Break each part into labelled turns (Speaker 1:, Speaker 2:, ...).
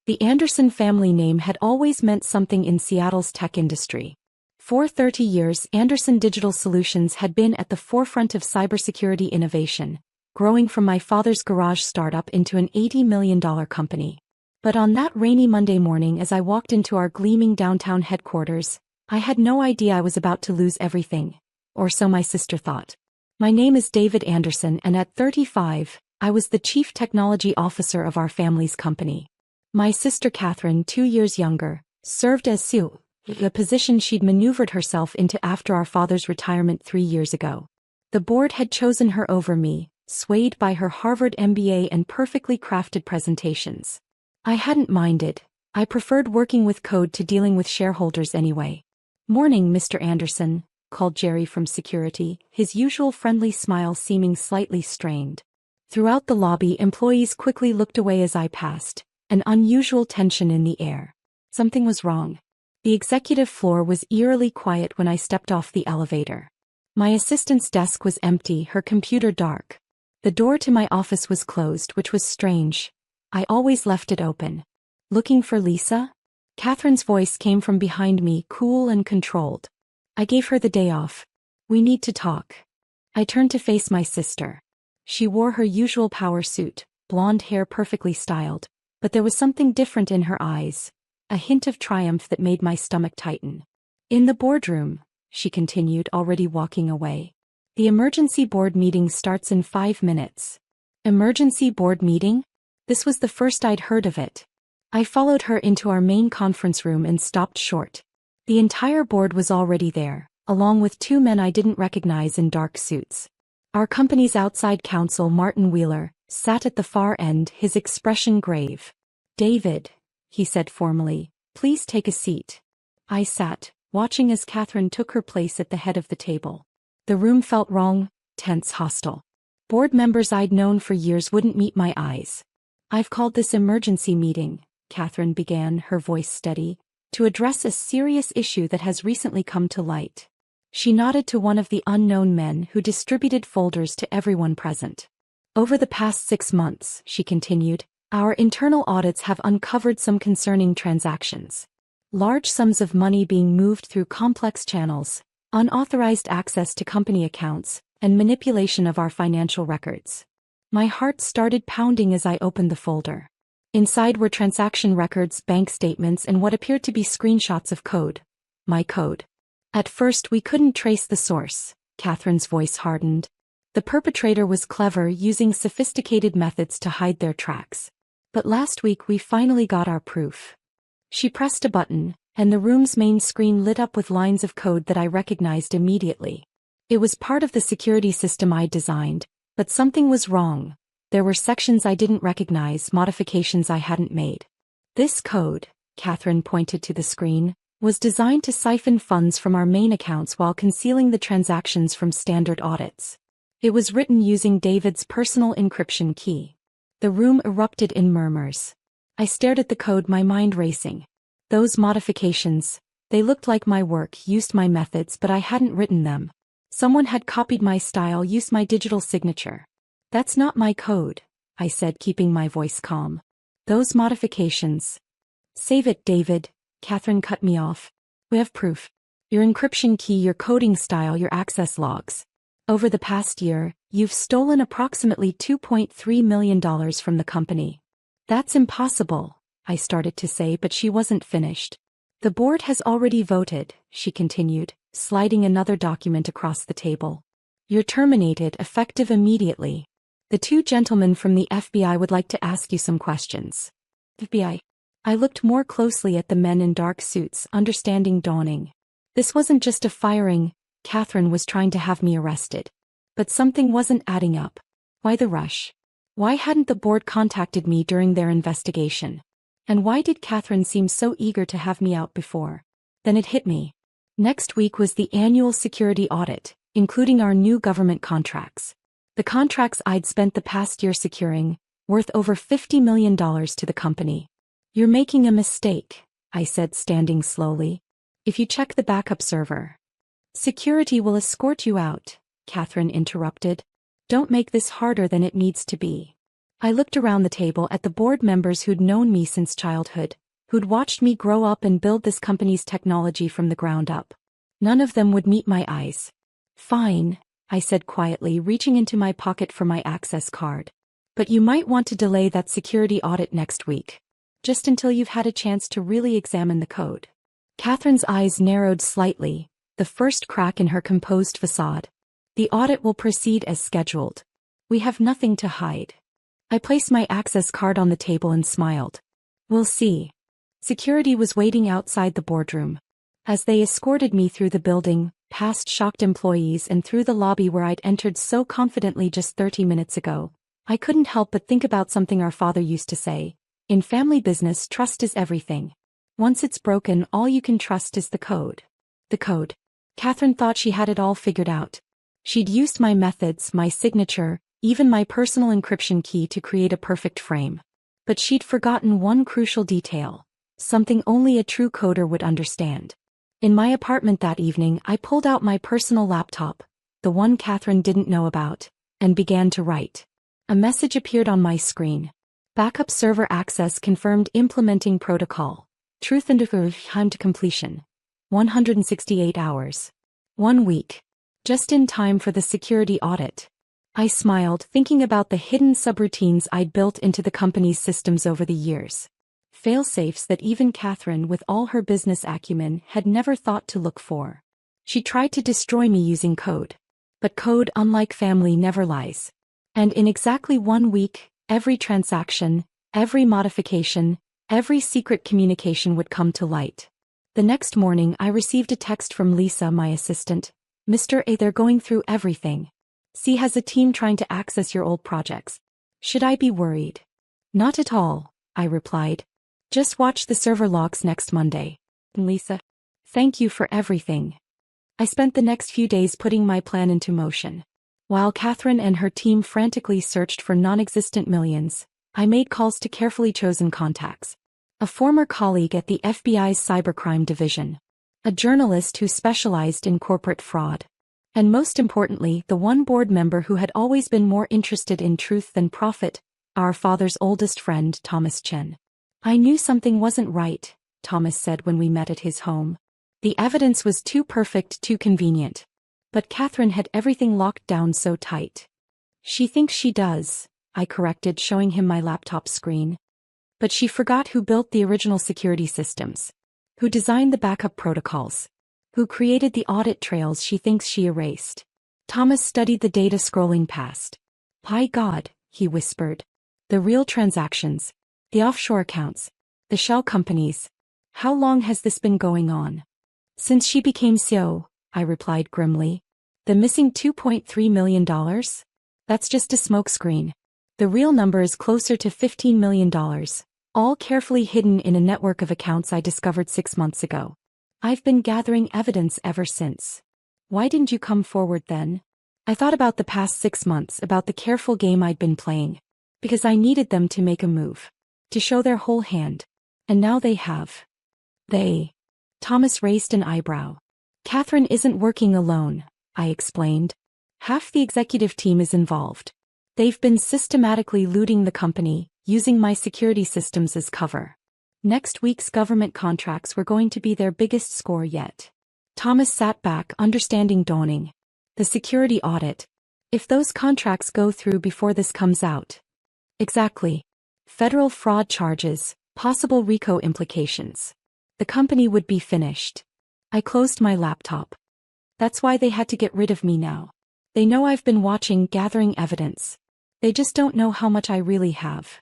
Speaker 1: The Anderson family name had always meant something in Seattle's tech industry. For 30 years, Anderson Digital Solutions had been at the forefront of cybersecurity innovation, growing from my father's garage startup into an $80 million company. But on that rainy Monday morning as I walked into our gleaming downtown headquarters, I had no idea I was about to lose everything, or so my sister thought. My name is David Anderson, and at 35, I was the chief technology officer of our family's company. My sister Catherine, 2 years younger, served as CEO, the position she'd maneuvered herself into after our father's retirement 3 years ago. The board had chosen her over me, swayed by her Harvard MBA and perfectly crafted presentations. I hadn't minded. I preferred working with code to dealing with shareholders anyway. "Morning, Mr. Anderson," called Jerry from security, his usual friendly smile seeming slightly strained. Throughout the lobby, employees quickly looked away as I passed, an unusual tension in the air. Something was wrong. The executive floor was eerily quiet when I stepped off the elevator. My assistant's desk was empty, her computer dark. The door to my office was closed, which was strange. I always left it open. "Looking for Lisa?" Catherine's voice came from behind me, cool and controlled. I gave her the day off. "We need to talk." I turned to face my sister. She wore her usual power suit, blonde hair perfectly styled, but there was something different in her eyes, a hint of triumph that made my stomach tighten. "In the boardroom," she continued, already walking away. "The emergency board meeting starts in 5 minutes. Emergency board meeting? This was the first I'd heard of it. I followed her into our main conference room and stopped short. The entire board was already there, along with 2 men I didn't recognize in dark suits. Our company's outside counsel, Martin Wheeler, sat at the far end, his expression grave. "David," he said formally, "please take a seat." I sat, watching as Catherine took her place at the head of the table. The room felt wrong, tense, hostile. Board members I'd known for years wouldn't meet my eyes. "I've called this emergency meeting," Catherine began, her voice steady, "to address a serious issue that has recently come to light." She nodded to one of the unknown men who distributed folders to everyone present. "Over the past 6 months," she continued, "our internal audits have uncovered some concerning transactions. Large sums of money being moved through complex channels, unauthorized access to company accounts, and manipulation of our financial records." My heart started pounding as I opened the folder. Inside were transaction records, bank statements, and what appeared to be screenshots of code. My code. "At first we couldn't trace the source," Catherine's voice hardened. "The perpetrator was clever, using sophisticated methods to hide their tracks. But last week we finally got our proof." She pressed a button, and the room's main screen lit up with lines of code that I recognized immediately. It was part of the security system I designed, but something was wrong. There were sections I didn't recognize, modifications I hadn't made. "This code," Catherine pointed to the screen, "was designed to siphon funds from our main accounts while concealing the transactions from standard audits. It was written using David's personal encryption key." The room erupted in murmurs. I stared at the code, my mind racing. Those modifications, they looked like my work, used my methods, but I hadn't written them. Someone had copied my style, used my digital signature. "That's not my code," I said, keeping my voice calm. "Those modifications—" "Save it, David," Catherine cut me off. "We have proof. Your encryption key, your coding style, your access logs. Over the past year, you've stolen approximately $2.3 million from the company." "That's impossible," I started to say, but she wasn't finished. "The board has already voted," she continued, sliding another document across the table. "You're terminated, effective immediately. The 2 gentlemen from the FBI would like to ask you some questions." "FBI?" I looked more closely at the men in dark suits, understanding dawning. This wasn't just a firing. Catherine was trying to have me arrested. But something wasn't adding up. Why the rush? Why hadn't the board contacted me during their investigation? And why did Catherine seem so eager to have me out before? Then it hit me. Next week was the annual security audit, including our new government contracts. The contracts I'd spent the past year securing, worth over $50 million to the company. "You're making a mistake," I said, standing slowly. "If you check the backup server." "Security will escort you out," Catherine interrupted. "Don't make this harder than it needs to be." I looked around the table at the board members who'd known me since childhood, who'd watched me grow up and build this company's technology from the ground up. None of them would meet my eyes. Fine, I said quietly, reaching into my pocket for my access card. But you might want to delay that security audit next week. Just until you've had a chance to really examine the code. Catherine's eyes narrowed slightly, the first crack in her composed facade. The audit will proceed as scheduled. We have nothing to hide. I placed my access card on the table and smiled. We'll see. Security was waiting outside the boardroom. As they escorted me through the building, past shocked employees and through the lobby where I'd entered so confidently just 30 minutes ago, I couldn't help but think about something our father used to say. In family business, trust is everything. Once it's broken, all you can trust is the code. The code. Catherine thought she had it all figured out. She'd used my methods, my signature, even my personal encryption key to create a perfect frame. But she'd forgotten one crucial detail. Something only a true coder would understand. In my apartment that evening, I pulled out my personal laptop, the one Catherine didn't know about, and began to write. A message appeared on my screen. Backup server access confirmed, implementing protocol. Truth and time to completion. 168 hours. 1 week. Just in time for the security audit. I smiled, thinking about the hidden subroutines I'd built into the company's systems over the years. Fail-safes that even Catherine, with all her business acumen, had never thought to look for. She tried to destroy me using code. But code, unlike family, never lies. And in exactly 1 week, every transaction, every modification, every secret communication would come to light. The next morning I received a text from Lisa, my assistant. Mr. A, they're going through everything. C has a team trying to access your old projects. Should I be worried? Not at all, I replied. Just watch the server logs next Monday. Lisa, thank you for everything. I spent the next few days putting my plan into motion. While Catherine and her team frantically searched for non-existent millions, I made calls to carefully chosen contacts. A former colleague at the FBI's cybercrime division. A journalist who specialized in corporate fraud. And most importantly, the one board member who had always been more interested in truth than profit, our father's oldest friend, Thomas Chen. I knew something wasn't right, Thomas said when we met at his home. The evidence was too perfect, too convenient. But Catherine had everything locked down so tight. She thinks she does, I corrected, showing him my laptop screen. But she forgot who built the original security systems. Who designed the backup protocols. Who created the audit trails she thinks she erased. Thomas studied the data scrolling past. By God, he whispered. The real transactions. The offshore accounts. The shell companies. How long has this been going on? Since she became CEO, I replied grimly. The missing $2.3 million? That's just a smokescreen. The real number is closer to $15 million, all carefully hidden in a network of accounts I discovered 6 months ago. I've been gathering evidence ever since. Why didn't you come forward then? I thought about the past 6 months, about the careful game I'd been playing. Because I needed them to make a move. To show their whole hand. And now they have. They. Thomas raised an eyebrow. Catherine isn't working alone, I explained. Half the executive team is involved. They've been systematically looting the company, using my security systems as cover. Next week's government contracts were going to be their biggest score yet. Thomas sat back, understanding dawning. The security audit. If those contracts go through before this comes out. Exactly. Federal fraud charges, possible RICO implications. The company would be finished. I closed my laptop. That's why they had to get rid of me now. They know I've been watching, gathering evidence. They just don't know how much I really have.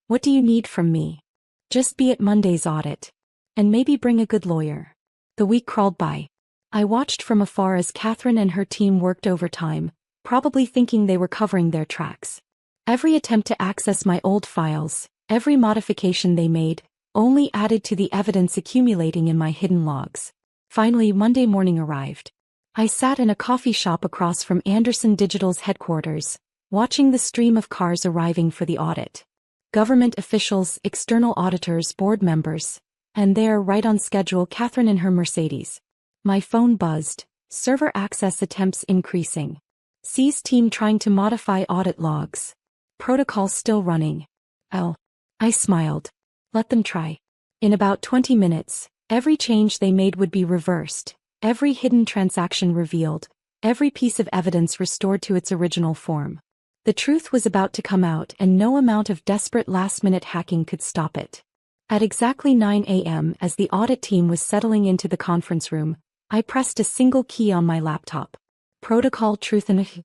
Speaker 1: What do you need from me? Just be at Monday's audit. And maybe bring a good lawyer. The week crawled by. I watched from afar as Catherine and her team worked overtime, probably thinking they were covering their tracks. Every attempt to access my old files, every modification they made, only added to the evidence accumulating in my hidden logs. Finally, Monday morning arrived. I sat in a coffee shop across from Anderson Digital's headquarters, watching the stream of cars arriving for the audit. Government officials, external auditors, board members. And there, right on schedule, Catherine in her Mercedes. My phone buzzed. Server access attempts increasing. C's team trying to modify audit logs. Protocol still running. Oh. I smiled. Let them try. In about 20 minutes, every change they made would be reversed, every hidden transaction revealed, every piece of evidence restored to its original form. The truth was about to come out, and no amount of desperate last-minute hacking could stop it. At exactly 9 a.m., as the audit team was settling into the conference room, I pressed a single key on my laptop. Protocol Truth and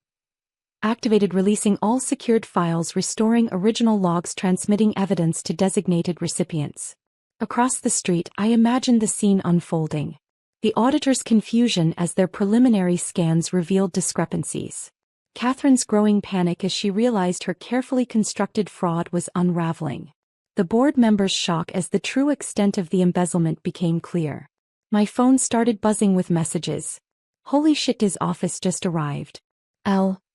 Speaker 1: activated, releasing all secured files, restoring original logs, transmitting evidence to designated recipients. Across the street, I imagined the scene unfolding. The auditors' confusion as their preliminary scans revealed discrepancies. Catherine's growing panic as she realized her carefully constructed fraud was unraveling. The board members' shock as the true extent of the embezzlement became clear. My phone started buzzing with messages. Holy shit, his office just arrived.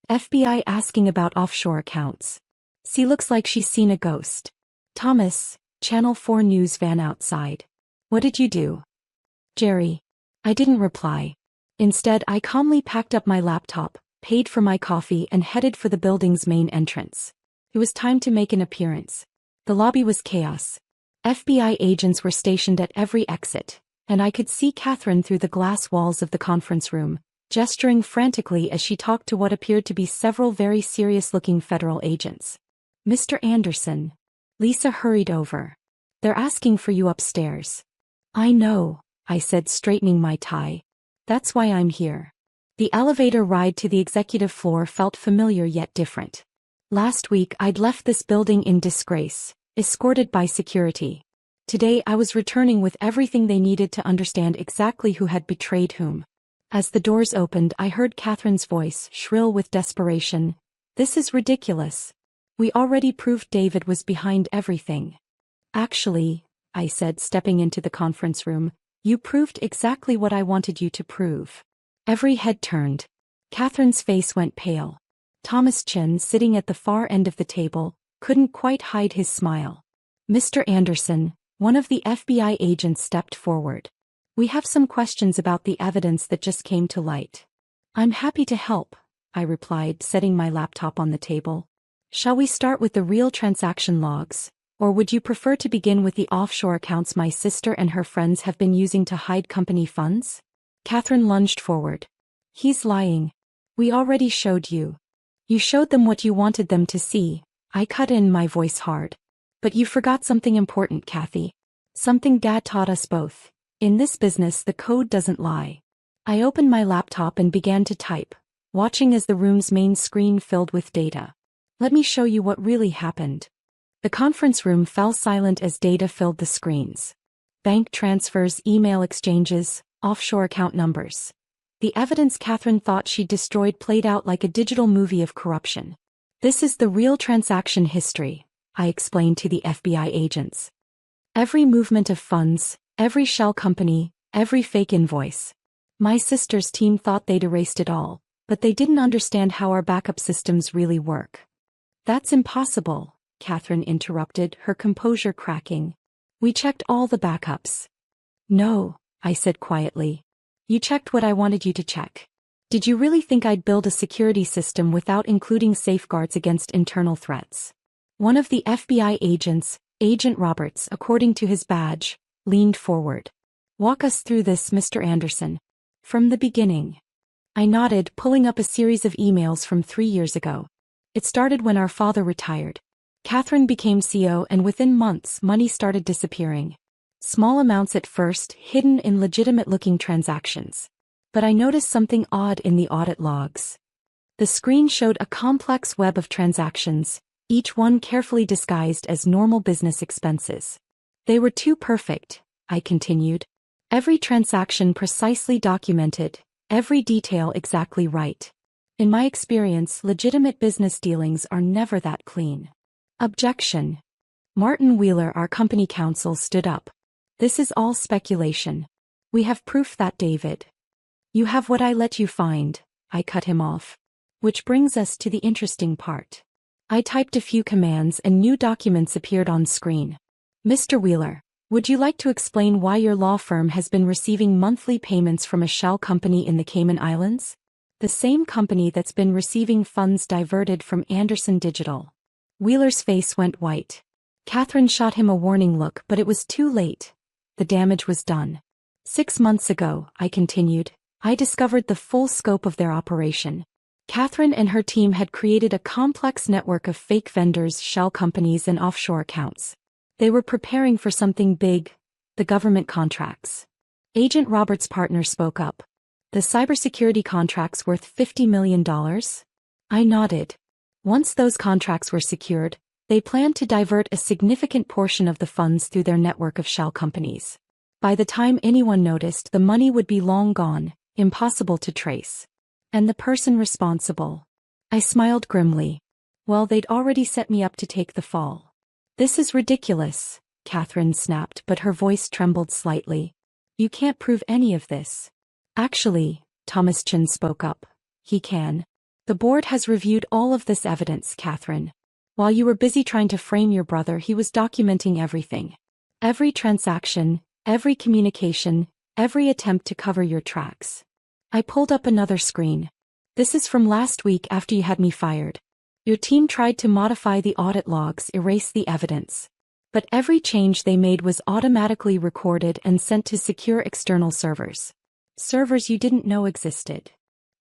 Speaker 1: FBI asking about offshore accounts. C looks like she's seen a ghost. Thomas, Channel 4 News van outside. What did you do? Jerry. I didn't reply. Instead, I calmly packed up my laptop, paid for my coffee, and headed for the building's main entrance. It was time to make an appearance. The lobby was chaos. FBI agents were stationed at every exit, and I could see Catherine through the glass walls of the conference room, gesturing frantically as she talked to what appeared to be several very serious-looking federal agents. Mr. Anderson. Lisa hurried over. They're asking for you upstairs. I know, I said, straightening my tie. That's why I'm here. The elevator ride to the executive floor felt familiar yet different. Last week I'd left this building in disgrace, escorted by security. Today I was returning with everything they needed to understand exactly who had betrayed whom. As the doors opened, I heard Catherine's voice, shrill with desperation. This is ridiculous. We already proved David was behind everything. Actually, I said, stepping into the conference room, you proved exactly what I wanted you to prove. Every head turned. Catherine's face went pale. Thomas Chin, sitting at the far end of the table, couldn't quite hide his smile. Mr. Anderson, one of the FBI agents stepped forward. We have some questions about the evidence that just came to light. I'm happy to help, I replied, setting my laptop on the table. Shall we start with the real transaction logs, or would you prefer to begin with the offshore accounts my sister and her friends have been using to hide company funds? Catherine lunged forward. He's lying. We already showed you. You showed them what you wanted them to see, I cut in, my voice hard. But you forgot something important, Kathy. Something Dad taught us both. In this business, the code doesn't lie. I opened my laptop and began to type, watching as the room's main screen filled with data. Let me show you what really happened. The conference room fell silent as data filled the screens. Bank transfers, email exchanges, offshore account numbers. The evidence Catherine thought she destroyed played out like a digital movie of corruption. This is the real transaction history, I explained to the FBI agents. Every movement of funds, every shell company, every fake invoice. My sister's team thought they'd erased it all, but they didn't understand how our backup systems really work. That's impossible, Catherine interrupted, her composure cracking. We checked all the backups. No, I said quietly. You checked what I wanted you to check. Did you really think I'd build a security system without including safeguards against internal threats? One of the FBI agents, Agent Roberts, according to his badge, leaned forward. Walk us through this, Mr. Anderson. From the beginning. I nodded, pulling up a series of emails from 3 years ago. It started when our father retired. Catherine became CEO, and within months money started disappearing. Small amounts at first, hidden in legitimate-looking transactions. But I noticed something odd in the audit logs. The screen showed a complex web of transactions, each one carefully disguised as normal business expenses. They were too perfect, I continued. Every transaction precisely documented, every detail exactly right. In my experience, legitimate business dealings are never that clean. Objection. Martin Wheeler, our company counsel, stood up. This is all speculation. We have proof that David. You have what I let you find, I cut him off. Which brings us to the interesting part. I typed a few commands and new documents appeared on screen. Mr. Wheeler, would you like to explain why your law firm has been receiving monthly payments from a shell company in the Cayman Islands? The same company that's been receiving funds diverted from Anderson Digital. Wheeler's face went white. Catherine shot him a warning look, but it was too late. The damage was done. 6 months ago, I continued, I discovered the full scope of their operation. Catherine and her team had created a complex network of fake vendors, shell companies, and offshore accounts. They were preparing for something big, the government contracts. Agent Roberts' partner spoke up. The cybersecurity contracts worth $50 million? I nodded. Once those contracts were secured, they planned to divert a significant portion of the funds through their network of shell companies. By the time anyone noticed, the money would be long gone, impossible to trace. And the person responsible? I smiled grimly. Well, they'd already set me up to take the fall. This is ridiculous, Catherine snapped, but her voice trembled slightly. You can't prove any of this. Actually, Thomas Chin spoke up. He can. The board has reviewed all of this evidence, Catherine. While you were busy trying to frame your brother, he was documenting everything. Every transaction, every communication, every attempt to cover your tracks. I pulled up another screen. This is from last week after you had me fired. Your team tried to modify the audit logs, erase the evidence. But every change they made was automatically recorded and sent to secure external servers. Servers you didn't know existed.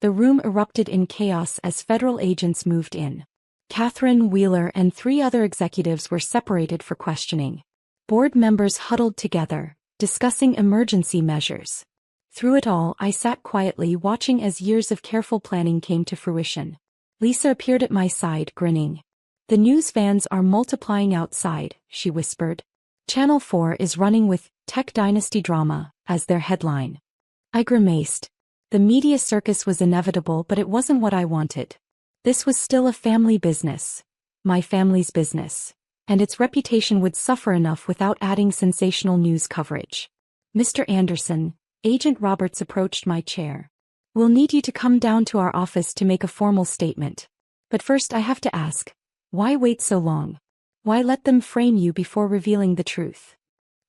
Speaker 1: The room erupted in chaos as federal agents moved in. Catherine, Wheeler, and 3 other executives were separated for questioning. Board members huddled together, discussing emergency measures. Through it all, I sat quietly watching as years of careful planning came to fruition. Lisa appeared at my side, grinning. The news fans are multiplying outside, she whispered. Channel 4 is running with Tech Dynasty Drama as their headline. I grimaced. The media circus was inevitable, but it wasn't what I wanted. This was still a family business. My family's business. And its reputation would suffer enough without adding sensational news coverage. Mr. Anderson, Agent Roberts approached my chair. We'll need you to come down to our office to make a formal statement. But first I have to ask, why wait so long? Why let them frame you before revealing the truth?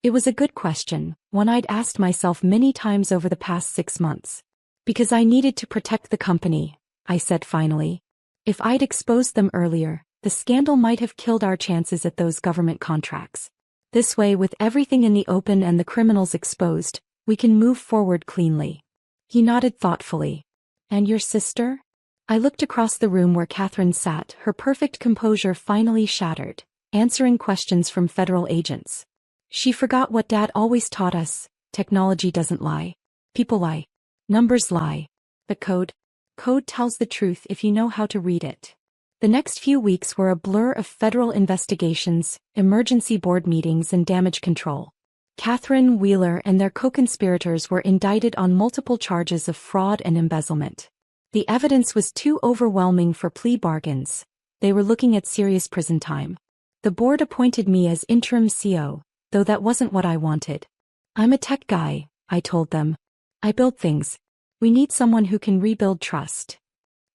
Speaker 1: It was a good question, one I'd asked myself many times over the past 6 months. Because I needed to protect the company, I said finally. If I'd exposed them earlier, the scandal might have killed our chances at those government contracts. This way, with everything in the open and the criminals exposed, we can move forward cleanly. He nodded thoughtfully. And your sister? I looked across the room where Catherine sat, her perfect composure finally shattered, answering questions from federal agents. She forgot what Dad always taught us: technology doesn't lie. People lie. Numbers lie. But code tells the truth if you know how to read it. The next few weeks were a blur of federal investigations, emergency board meetings, and damage control. Catherine, Wheeler, and their co-conspirators were indicted on multiple charges of fraud and embezzlement. The evidence was too overwhelming for plea bargains. They were looking at serious prison time. The board appointed me as interim CO, though that wasn't what I wanted. I'm a tech guy, I told them. I build things. We need someone who can rebuild trust.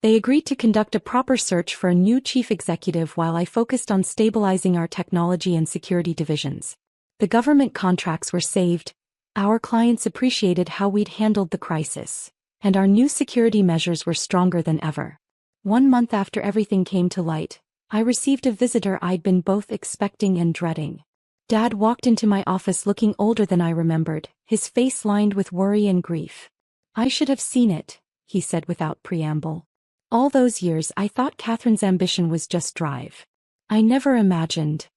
Speaker 1: They agreed to conduct a proper search for a new chief executive while I focused on stabilizing our technology and security divisions. The government contracts were saved, our clients appreciated how we'd handled the crisis, and our new security measures were stronger than ever. 1 month after everything came to light, I received a visitor I'd been both expecting and dreading. Dad walked into my office looking older than I remembered, his face lined with worry and grief. I should have seen it, he said without preamble. All those years I thought Catherine's ambition was just drive. I never imagined.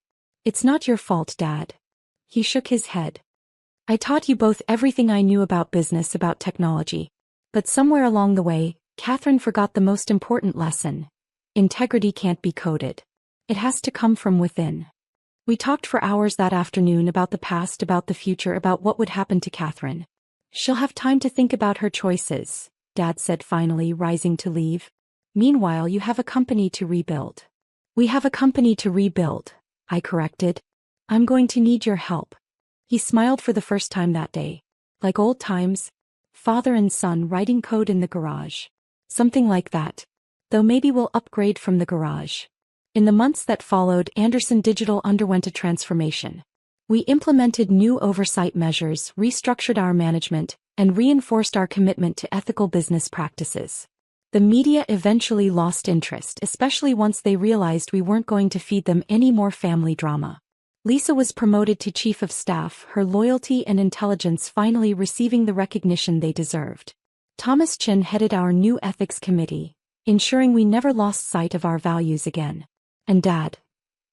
Speaker 1: It's not your fault, Dad. He shook his head. I taught you both everything I knew about business, about technology. But somewhere along the way, Catherine forgot the most important lesson. Integrity can't be coded. It has to come from within. We talked for hours that afternoon about the past, about the future, about what would happen to Catherine. She'll have time to think about her choices, Dad said finally, rising to leave. Meanwhile, you have a company to rebuild. We have a company to rebuild, I corrected. I'm going to need your help. He smiled for the first time that day. Like old times, father and son writing code in the garage. Something like that. Though maybe we'll upgrade from the garage. In the months that followed, Anderson Digital underwent a transformation. We implemented new oversight measures, restructured our management, and reinforced our commitment to ethical business practices. The media eventually lost interest, especially once they realized we weren't going to feed them any more family drama. Lisa was promoted to chief of staff, her loyalty and intelligence finally receiving the recognition they deserved. Thomas Chin headed our new ethics committee, ensuring we never lost sight of our values again. And Dad?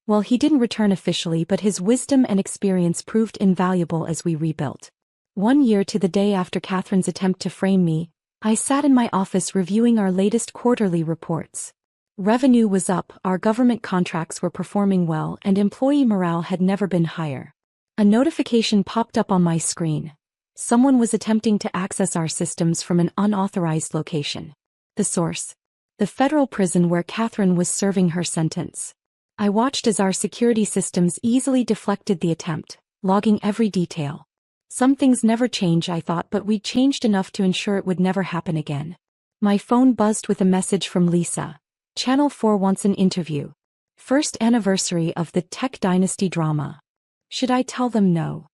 Speaker 1: Well, he didn't return officially, but his wisdom and experience proved invaluable as we rebuilt. 1 year to the day after Catherine's attempt to frame me, I sat in my office reviewing our latest quarterly reports. Revenue was up, our government contracts were performing well, and employee morale had never been higher. A notification popped up on my screen. Someone was attempting to access our systems from an unauthorized location. The source: the federal prison where Catherine was serving her sentence. I watched as our security systems easily deflected the attempt, logging every detail. Some things never change, I thought, but we'd changed enough to ensure it would never happen again. My phone buzzed with a message from Lisa. Channel 4 wants an interview. First anniversary of the Tech Dynasty drama. Should I tell them no?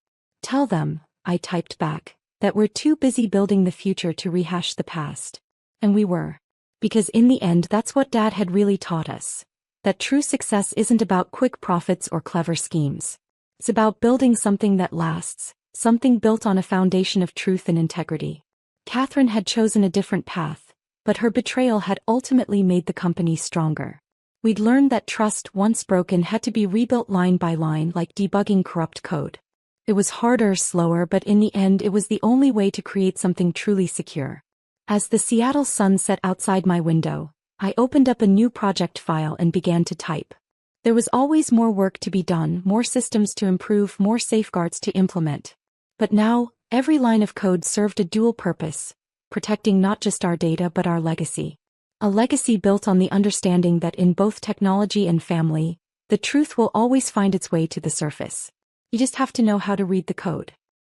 Speaker 1: Tell them, I typed back, that we're too busy building the future to rehash the past. And we were. Because in the end, that's what Dad had really taught us. That true success isn't about quick profits or clever schemes. It's about building something that lasts, something built on a foundation of truth and integrity. Catherine had chosen a different path, but her betrayal had ultimately made the company stronger. We'd learned that trust, once broken, had to be rebuilt line by line, like debugging corrupt code. It was harder, slower, but in the end it was the only way to create something truly secure. As the Seattle sun set outside my window, I opened up a new project file and began to type. There was always more work to be done, more systems to improve, more safeguards to implement. But now, every line of code served a dual purpose: protecting not just our data but our legacy. A legacy built on the understanding that in both technology and family, the truth will always find its way to the surface. You just have to know how to read the code.